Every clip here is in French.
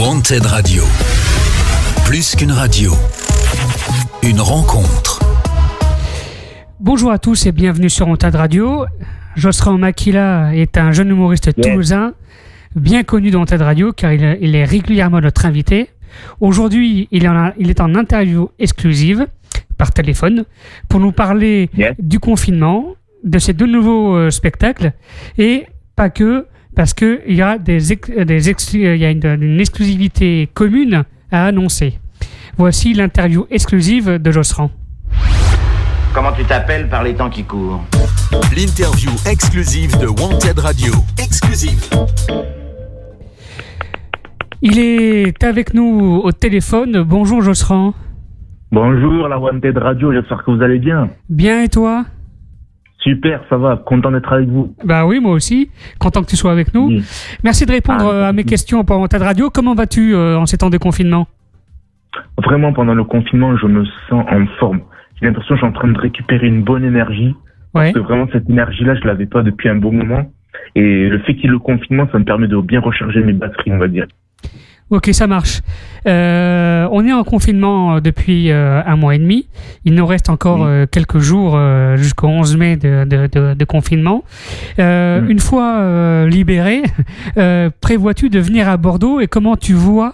Wanted Radio. Plus qu'une radio, une rencontre. Bonjour à tous et bienvenue sur Wanted Radio. Josserand Makila est un jeune humoriste toulousain, bien connu de Wanted Radio car il est régulièrement notre invité. Aujourd'hui, il est en interview exclusive par téléphone pour nous parler du confinement, de ses deux nouveaux spectacles et pas que, parce qu'il y a une exclusivité commune à annoncer. Voici l'interview exclusive de Josserand. Comment tu t'appelles par les temps qui courent? L'interview exclusive de Wanted Radio. Exclusive. Il est avec nous au téléphone. Bonjour Josserand. Bonjour la Wanted Radio, j'espère que vous allez bien. Bien et toi? Super, ça va, content d'être avec vous. Bah oui, moi aussi, content que tu sois avec nous. Oui. Merci de répondre à mes questions pour Wanted Radio. Comment vas-tu en ces temps de confinement? Vraiment, pendant le confinement, je me sens en forme. J'ai l'impression que je suis en train de récupérer une bonne énergie. Ouais. Parce que vraiment, cette énergie-là, je l'avais pas depuis un bon moment. Et le fait qu'il y ait le confinement, ça me permet de bien recharger mes batteries, on va dire. Ok, ça marche. On est en confinement depuis un mois et demi. Il nous reste encore quelques jours jusqu'au 11 mai de confinement. Une fois libéré, prévois-tu de venir à Bordeaux et comment tu vois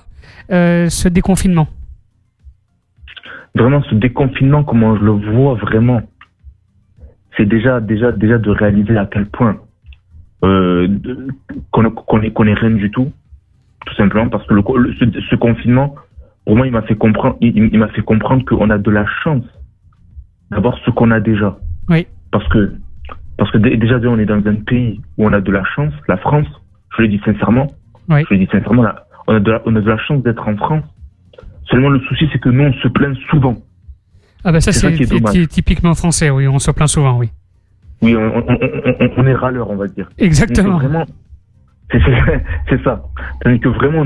ce déconfinement? Vraiment, ce déconfinement, comment je le vois vraiment, c'est déjà de réaliser à quel point qu'on est rien du tout. Tout simplement parce que ce confinement, pour moi, il m'a fait comprendre qu'on a de la chance d'avoir ce qu'on a déjà. Oui. Parce que déjà, on est dans un pays où on a de la chance, la France, je le dis sincèrement. Oui. Là, on a de la chance d'être en France. Seulement, le souci, c'est que nous, on se plaint souvent. Ah ben ça, c'est qui est dommage. typiquement français, oui, on se plaint souvent, oui. Oui, on est râleur, on va dire. Exactement. Donc, vraiment, c'est ça. C'est-à-dire que vraiment,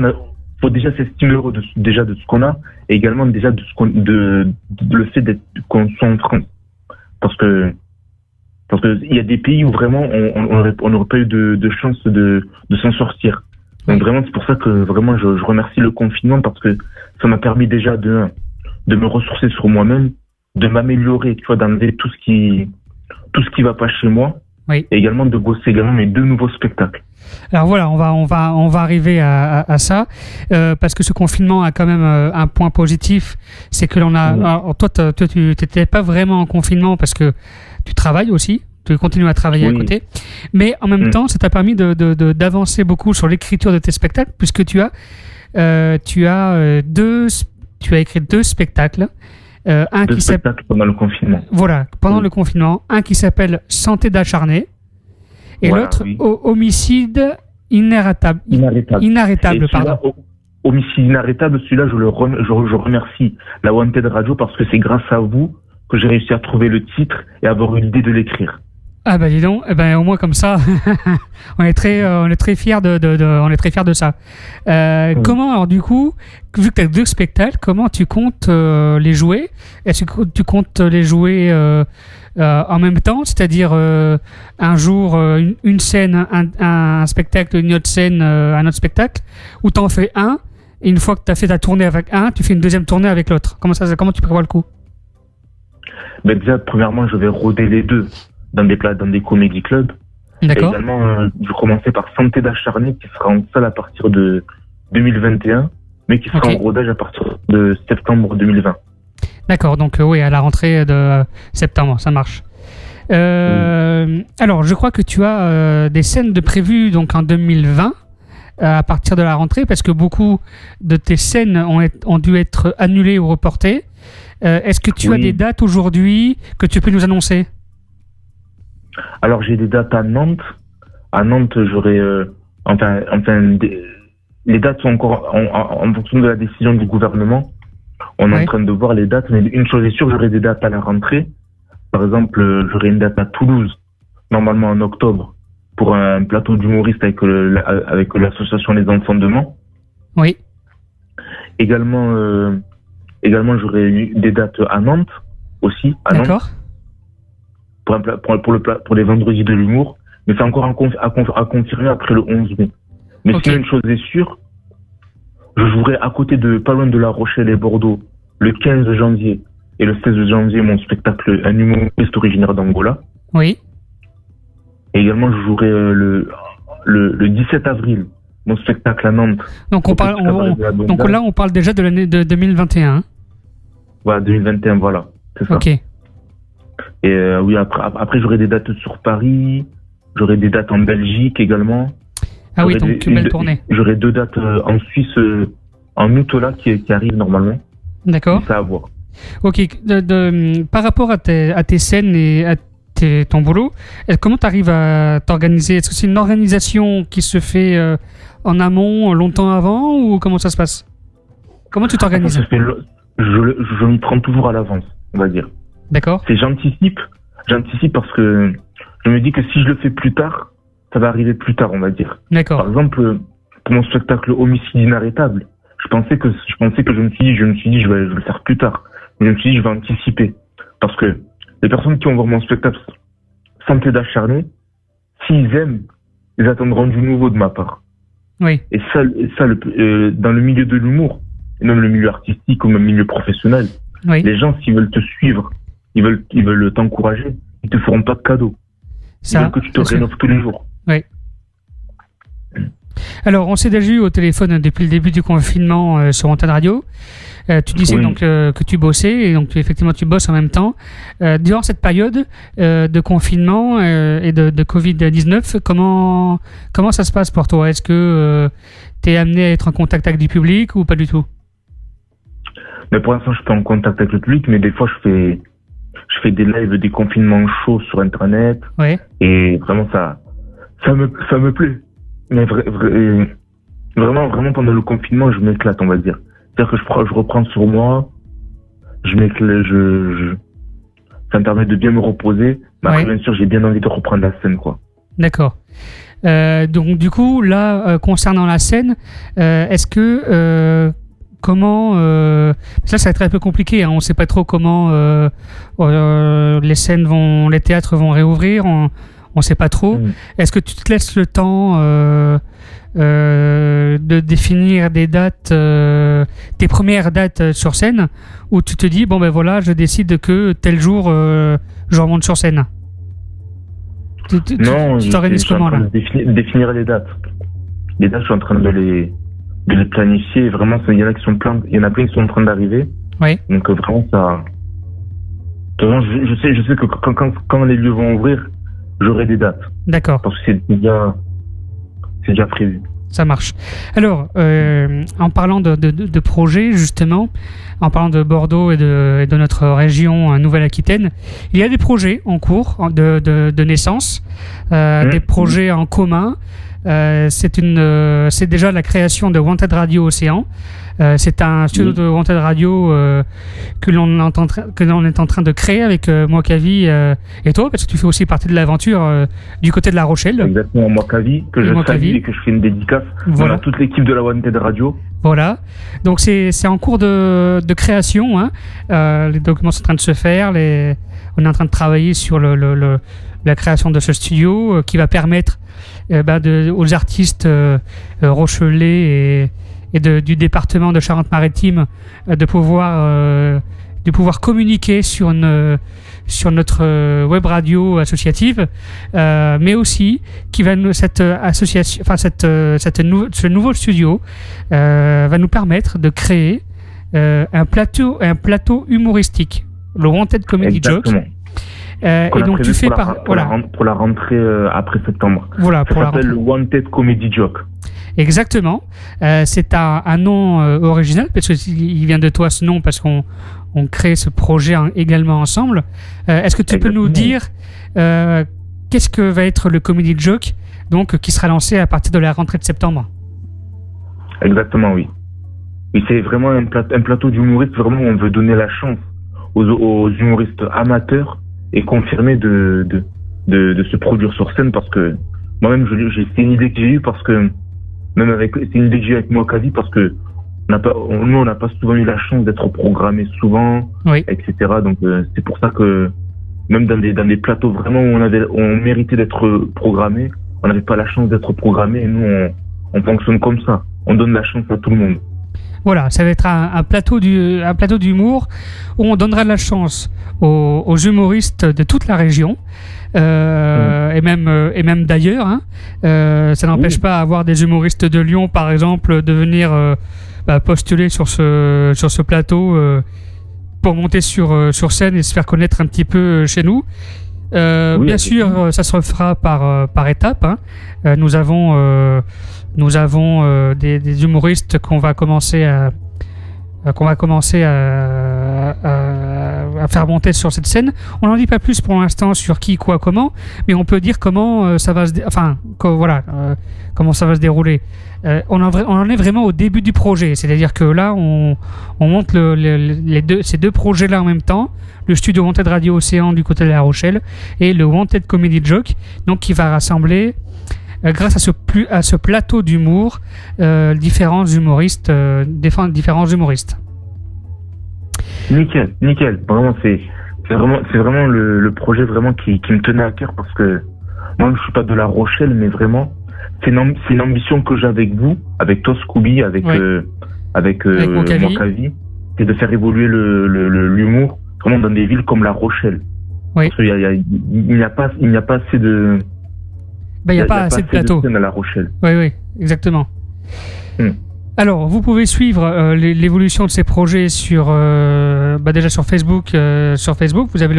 faut déjà s'estimer heureux de ce qu'on a, et également déjà de le fait qu'on soit en France. Parce que il y a des pays où vraiment on n'aurait pas eu de chance de s'en sortir. Donc vraiment, c'est pour ça que vraiment je remercie le confinement parce que ça m'a permis déjà de me ressourcer sur moi-même, de m'améliorer, tu vois, d'enlever tout ce qui va pas chez moi. Oui. Et également de bosser également mes deux nouveaux spectacles. Alors voilà, on va arriver à ça parce que ce confinement a quand même un point positif, c'est que l'on a. Alors, toi, tu n'étais pas vraiment en confinement parce que tu travailles aussi, tu continues à travailler à côté, mais en même temps, ça t'a permis d'avancer beaucoup sur l'écriture de tes spectacles puisque tu as écrit deux spectacles. Un deux qui spectacles pendant le confinement. Voilà, pendant le confinement, un qui s'appelle Santé d'acharné et l'autre Homicide inarrêtable. Inarrêtable, pardon. Homicide inarrêtable, celui-là, je remercie la Wanted Radio parce que c'est grâce à vous que j'ai réussi à trouver le titre et avoir eu l'idée de l'écrire. Ah bah dis donc, au moins comme ça, on est très fiers de ça. Comment alors du coup, vu que tu as deux spectacles, comment tu comptes les jouer? Est-ce que tu comptes les jouer en même temps, c'est-à-dire un jour une scène, un spectacle, une autre scène, un autre spectacle, ou t'en fais un et une fois que tu as fait ta tournée avec un, tu fais une deuxième tournée avec l'autre? Comment tu prévois le coup? Ben déjà, premièrement, je vais rôder les deux dans des comédie clubs. D'accord. Et également, je commençais par Santé d'acharné qui sera en salle à partir de 2021, mais qui sera en rodage à partir de septembre 2020. D'accord, donc oui, à la rentrée de septembre, ça marche. Alors, je crois que tu as des scènes de prévues donc en 2020 à partir de la rentrée, parce que beaucoup de tes scènes ont dû être annulées ou reportées. Est-ce que tu as des dates aujourd'hui que tu peux nous annoncer? Alors, j'ai des dates à Nantes. À Nantes, j'aurai... les dates sont encore en fonction de la décision du gouvernement. On est en train de voir les dates, mais une chose est sûre, j'aurai des dates à la rentrée. Par exemple, j'aurai une date à Toulouse, normalement en octobre, pour un plateau d'humoristes avec l'association Les Enfants de Mans. Oui. Également, j'aurai eu des dates à Nantes aussi. D'accord. Pour les vendredis de l'humour, mais c'est encore à confirmer après le 11 mai. Mais sinon, une chose est sûre, je jouerai à côté de, pas loin de La Rochelle et Bordeaux, le 15 janvier et le 16 janvier, mon spectacle, un humoriste originaire d'Angola. Oui. Et également, je jouerai le 17 avril, mon spectacle à Nantes. Donc, donc là, on parle déjà de l'année de 2021. Hein. Voilà, 2021, voilà. C'est ça. Ok. Et oui, après, j'aurai des dates sur Paris, j'aurai des dates en Belgique également. Ah oui, donc belle tournée. J'aurai 2 dates en Suisse en août là qui arrivent normalement. D'accord. C'est à voir. Ok. Par rapport à tes scènes et à ton boulot, comment tu arrives à t'organiser? Est-ce que c'est une organisation qui se fait en amont, longtemps avant, ou comment ça se passe? Comment tu t'organises? Je m'y prends toujours à l'avance, on va dire. D'accord. J'anticipe parce que je me dis que si je le fais plus tard, ça va arriver plus tard, on va dire. D'accord. Par exemple, pour mon spectacle Homicide inarrêtable, je me suis dit je vais le faire plus tard. Mais je me suis dit je vais anticiper. Parce que les personnes qui vont voir mon spectacle Santé d'acharné, s'ils aiment, ils attendront du nouveau de ma part. Oui. Et ça dans le milieu de l'humour, et même le milieu artistique ou même le milieu professionnel, oui. Les gens, s'ils veulent te suivre, ils veulent t'encourager, ils te feront pas de cadeaux. Ils veulent que tu te rénoves tous les jours. Oui. Alors, on s'est déjà eu au téléphone depuis le début du confinement sur Antenne Radio. Tu disais donc que tu bossais, et donc effectivement tu bosses en même temps. Durant cette période de confinement et de Covid-19, comment ça se passe pour toi? Est-ce que tu es amené à être en contact avec du public ou pas du tout? Mais pour l'instant, je suis pas en contact avec le public, mais des fois je fais des lives, des confinements chauds sur Internet. Ouais. Et vraiment ça me plaît. Mais vraiment pendant le confinement, je m'éclate, on va dire. C'est-à-dire que je reprends sur moi, je m'éclate, ça me permet de bien me reposer. Mais après, bien sûr, j'ai bien envie de reprendre la scène, quoi. D'accord. Donc du coup, là, concernant la scène, est-ce que comment ça va être un peu compliqué, hein, on ne sait pas trop comment les théâtres vont réouvrir, on ne sait pas trop. Est-ce que tu te laisses le temps de définir des dates, tes premières dates sur scène, ou tu te dis bon ben voilà, je décide que tel jour je remonte sur scène? Non, tu t'organises comment là? Définir les dates. Les dates, je suis en train de les planifier. Vraiment, il y en a plein qui sont en train d'arriver. Oui. Donc vraiment ça. Je sais que quand les lieux vont ouvrir, j'aurai des dates. D'accord. Parce que c'est déjà prévu. Ça marche. Alors, en parlant de projets, justement, en parlant de Bordeaux et de notre région Nouvelle-Aquitaine, il y a des projets en cours de naissance, des projets en commun. C'est déjà la création de Wanted Radio Océan. C'est un studio de Wanted Radio que l'on est en train de créer avec Mokavi et toi, parce que tu fais aussi partie de l'aventure du côté de La Rochelle. Exactement, Mokavi, que je salue et que je fais une dédicace à toute l'équipe de la Wanted Radio. Voilà, donc c'est en cours de création, hein. Les documents sont en train de se faire, on est en train de travailler sur la création de ce studio qui va permettre aux artistes rochelais et du département de Charente-Maritime de pouvoir communiquer sur notre web radio associative, mais aussi ce nouveau studio va nous permettre de créer un plateau humoristique, le Wanted Comedy Joke. Et donc tu fais pour la rentrée après septembre. Voilà, ça s'appelle le Wanted Comedy Joke. Exactement. C'est un nom original parce qu'il vient de toi, ce nom, parce qu'on crée ce projet également ensemble. Est-ce que tu peux nous dire qu'est-ce que va être le Comedy Joke, donc qui sera lancé à partir de la rentrée de septembre? Exactement, oui. Et c'est vraiment un plateau d'humoristes. Vraiment, on veut donner la chance aux humoristes amateurs et confirmés de se produire sur scène, parce que moi-même, c'est une idée que j'ai eue, parce que c'est une idée que j'ai avec Mokavi, parce que on n'a pas souvent eu la chance d'être programmés souvent, etc. Donc c'est pour ça que même dans des plateaux vraiment où on méritait d'être programmés, on n'avait pas la chance d'être programmés, et nous on fonctionne comme ça, on donne la chance à tout le monde. Voilà, ça va être un plateau d'humour où on donnera de la chance aux humoristes de toute la région et même d'ailleurs. Hein. Ça n'empêche pas avoir des humoristes de Lyon, par exemple, de venir postuler sur ce plateau pour monter sur scène et se faire connaître un petit peu chez nous. Bien sûr, ça se fera par étapes. Hein. Nous avons des humoristes qu'on va commencer à faire monter sur cette scène. On n'en dit pas plus pour l'instant sur qui, quoi, comment, mais on peut dire comment ça va comment ça va se dérouler. On en est vraiment au début du projet, c'est-à-dire que là, on monte ces deux projets-là en même temps, le studio Wanted Radio Océan du côté de La Rochelle et le Wanted Comedy Joke, donc qui va rassembler grâce à ce plateau d'humour, différents humoristes. Nickel. Vraiment, c'est vraiment le projet vraiment qui me tenait à cœur parce que moi, je suis pas de La Rochelle, mais vraiment, c'est une ambition que j'ai avec vous, avec toi, Scooby, avec Mokavi, c'est de faire évoluer l'humour vraiment dans des villes comme La Rochelle. Oui. Parce qu'il n'y a pas assez de. Il n'y a pas assez de plateaux. À La Rochelle. Oui, exactement. Alors, vous pouvez suivre l'évolution de ces projets déjà sur Facebook. Vous avez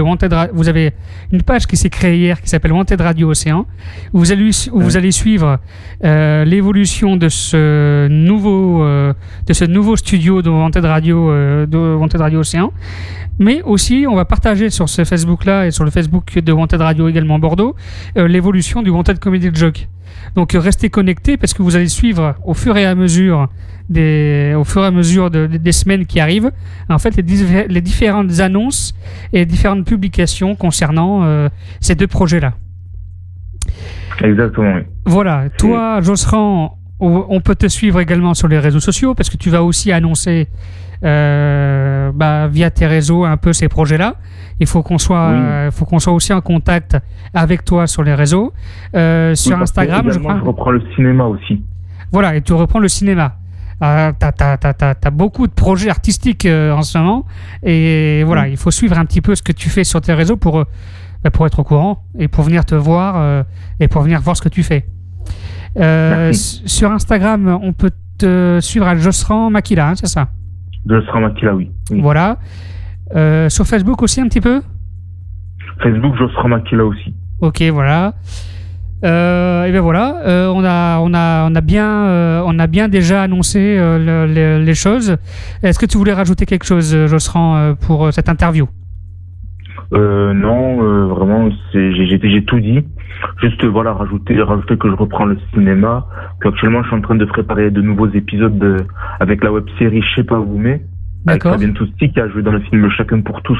une page qui s'est créée hier qui s'appelle Wanted Radio Océan. Vous allez suivre l'évolution de ce nouveau studio de Wanted Radio Océan. Mais aussi, on va partager sur ce Facebook-là et sur le Facebook de Wanted Radio également Bordeaux l'évolution du Wanted Comedy Joke. Donc restez connectés parce que vous allez suivre au fur et à mesure des semaines qui arrivent, en fait les différentes annonces et différentes publications concernant ces deux projets-là. Exactement, oui. Voilà, toi Josserand, on peut te suivre également sur les réseaux sociaux parce que tu vas aussi annoncer via tes réseaux un peu ces projets-là. Il faut qu'on soit aussi en contact avec toi sur les réseaux. Sur Instagram, je crois. Je reprends le cinéma aussi. Voilà, et tu reprends le cinéma. T'as beaucoup de projets artistiques en ce moment. Et voilà, il faut suivre un petit peu ce que tu fais sur tes réseaux pour être au courant et pour venir te voir et pour venir voir ce que tu fais. Sur Instagram, on peut te suivre à Josserand Makila, hein, c'est ça? Josserand Makila, oui. Voilà. Sur Facebook aussi un petit peu? Facebook, Josserand Makila aussi. Ok, voilà. Et bien voilà, on a bien déjà annoncé les choses. Est-ce que tu voulais rajouter quelque chose, Josserand, pour cette interview? Non, vraiment, j'ai tout dit. Juste rajouter que je reprends le cinéma. Qu'actuellement, je suis en train de préparer de nouveaux épisodes avec la web-série Je sais pas vous mais. D'accord. Avec Fabien Tousty qui a joué dans le film Chacun pour tous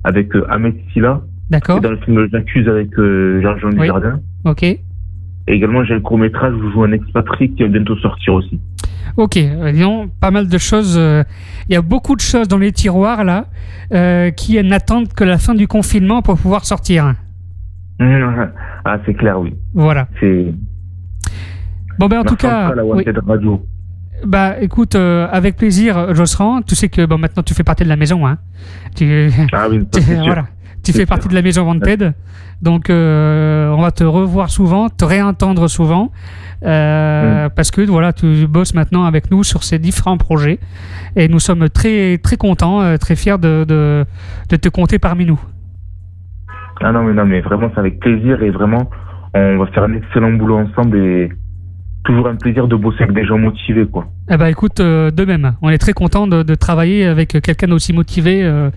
avec Ahmed Silla. D'accord. Et dans le film J'accuse avec Jean-Jean Dujardin. Ok. Et également, j'ai le court-métrage où je joue un expatrié qui va bientôt sortir aussi. Ok, disons, pas mal de choses. Il y a beaucoup de choses dans les tiroirs, là, qui n'attendent que la fin du confinement pour pouvoir sortir. Ah, c'est clair, oui. Voilà. Bon, en tout cas... La Wanted Radio. Écoute, avec plaisir, Josserand. Tu sais que maintenant, tu fais partie de la maison. Hein. Ah oui, c'est sûr. Voilà. Tu fais partie de la maison Wanted, donc on va te revoir souvent, te réentendre souvent, parce que voilà, tu bosses maintenant avec nous sur ces différents projets, et nous sommes très très contents, très fiers de te compter parmi nous. Ah non mais vraiment c'est avec plaisir et vraiment on va faire un excellent boulot ensemble et toujours un plaisir de bosser avec des gens motivés quoi. Écoute, de même, on est très contents de travailler avec quelqu'un d'aussi motivé.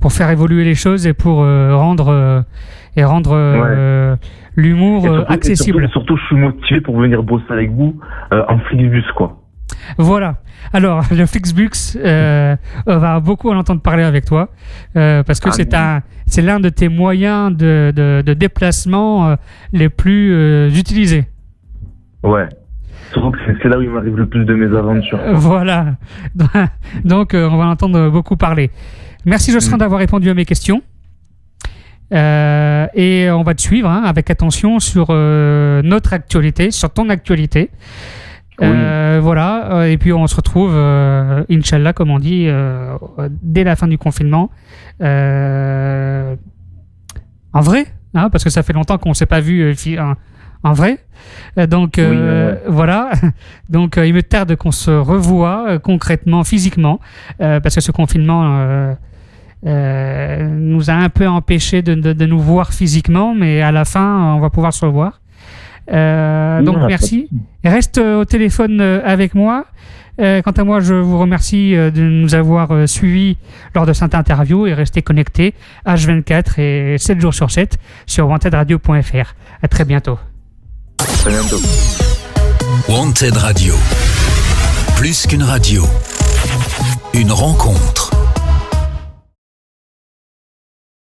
Pour faire évoluer les choses et pour rendre l'humour accessible. Surtout, je suis motivé pour venir bosser avec vous en Flixbus, quoi. Voilà. Alors, le Flixbus, on va beaucoup en entendre parler avec toi parce que c'est l'un de tes moyens de déplacement les plus utilisés. Ouais. Surtout que c'est là où il m'arrive le plus de mes aventures. Voilà. Donc, on va en entendre beaucoup parler. Merci Josserand d'avoir répondu à mes questions. Et on va te suivre avec attention sur notre actualité, sur ton actualité. Voilà, et puis on se retrouve, Inch'Allah, comme on dit, dès la fin du confinement. En vrai, hein, parce que ça fait longtemps qu'on ne s'est pas vu en vrai. Donc, voilà. Donc, il me tarde qu'on se revoie concrètement, physiquement, parce que ce confinement nous a un peu empêché de nous voir physiquement, mais à la fin, on va pouvoir se revoir. Donc merci. Reste au téléphone avec moi. Quant à moi, je vous remercie de nous avoir suivis lors de cette interview et restez connectés H24 et 7 jours sur 7 sur wantedradio.fr. À très bientôt. À très bientôt. Wanted Radio. Plus qu'une radio. Une rencontre.